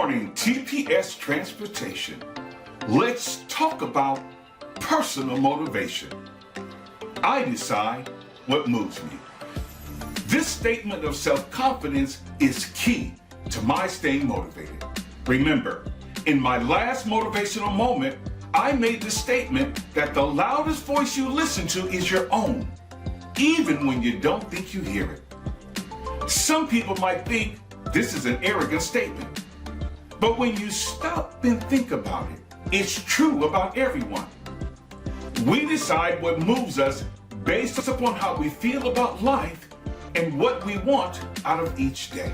morning, TPS Transportation. Let's talk about personal motivation. I decide what moves me. This statement of self-confidence is key to my staying motivated. Remember, in my last motivational moment, I made the statement that the loudest voice you listen to is your own, even when you don't think you hear it. Some people might think this is an arrogant statement, but when you stop and think about it, it's true about everyone. We decide what moves us based upon how we feel about life and what we want out of each day.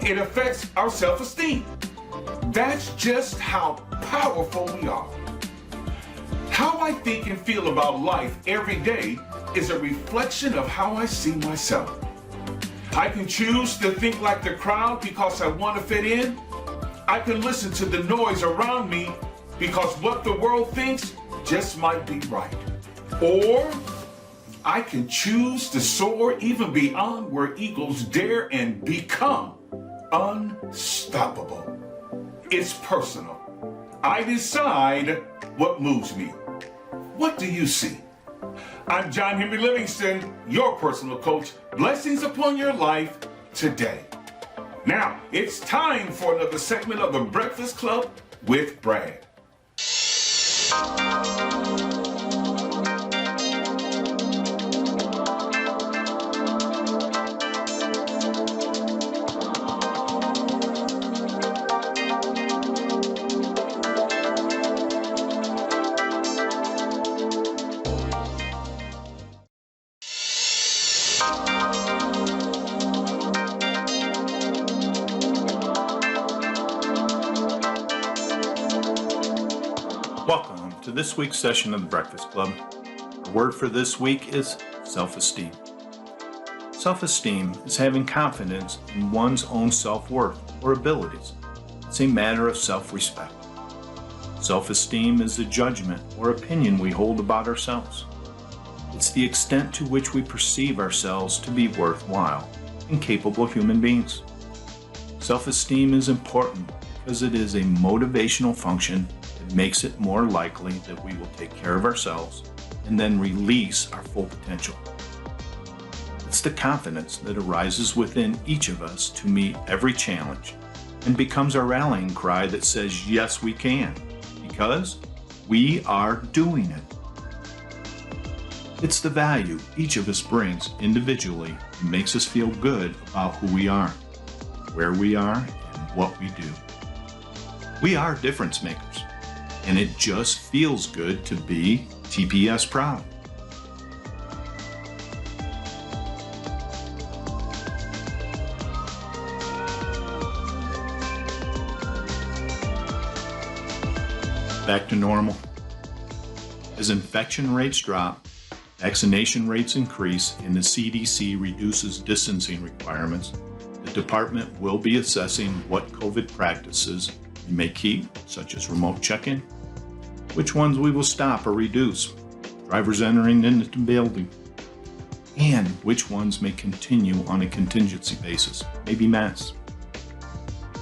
It affects our self-esteem. That's just how powerful we are. How I think and feel about life every day is a reflection of how I see myself. I can choose to think like the crowd because I want to fit in. I can listen to the noise around me because what the world thinks just might be right. Or I can choose to soar even beyond where eagles dare and become unstoppable. It's personal. I decide what moves me. What do you see? I'm John Henry Livingston, your personal coach. Blessings upon your life today. Now, it's time for another segment of the Breakfast Club with Brad. Welcome to this week's session of the Breakfast Club. Our word for this week is self-esteem. Self-esteem is having confidence in one's own self-worth or abilities. It's a matter of self-respect. Self-esteem is the judgment or opinion we hold about ourselves. It's the extent to which we perceive ourselves to be worthwhile and capable human beings. Self-esteem is important because it is a motivational function that makes it more likely that we will take care of ourselves and then release our full potential. It's the confidence that arises within each of us to meet every challenge and becomes our rallying cry that says, yes, we can, because we are doing it. It's the value each of us brings individually and makes us feel good about who we are, where we are, and what we do. We are difference makers, and it just feels good to be TPS proud. Back to normal. As infection rates drop, vaccination rates increase, and the CDC reduces distancing requirements, the department will be assessing what COVID practices we may keep, such as remote check-in, which ones we will stop or reduce, drivers entering into the building, and which ones may continue on a contingency basis, maybe masks.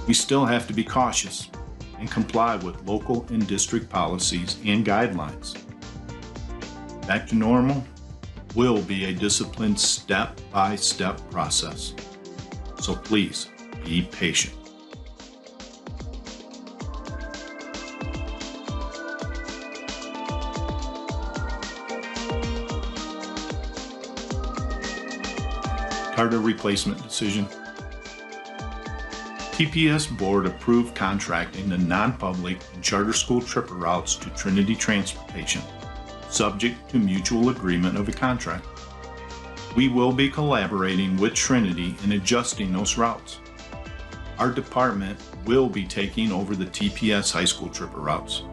We still have to be cautious and comply with local and district policies and guidelines. Back to normal will be a disciplined step-by-step process. So please be patient. Tartar replacement decision. TPS Board approved contracting the non-public and charter school tripper routes to Trinity Transportation, subject to mutual agreement of a contract. We will be collaborating with Trinity in adjusting those routes. Our department will be taking over the TPS high school tripper routes.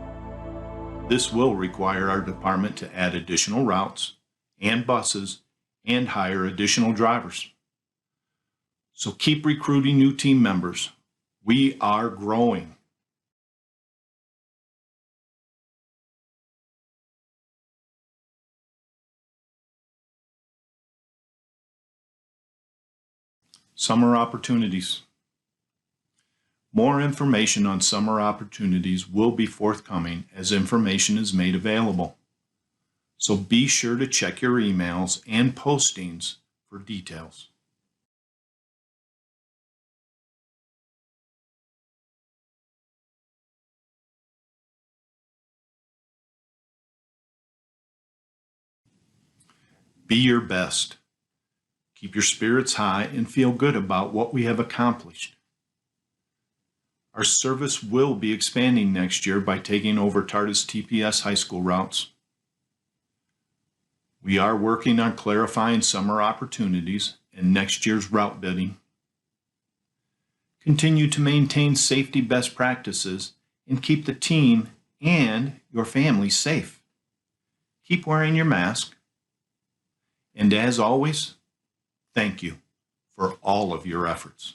This will require our department to add additional routes and buses and hire additional drivers. So keep recruiting new team members. We are growing. Summer opportunities. More information on summer opportunities will be forthcoming as information is made available. So be sure to check your emails and postings for details. Be your best. Keep your spirits high and feel good about what we have accomplished. Our service will be expanding next year by taking over Tardis TPS high school routes. We are working on clarifying summer opportunities and next year's route bidding. Continue to maintain safety best practices and keep the team and your family safe. Keep wearing your mask. And as always, thank you for all of your efforts.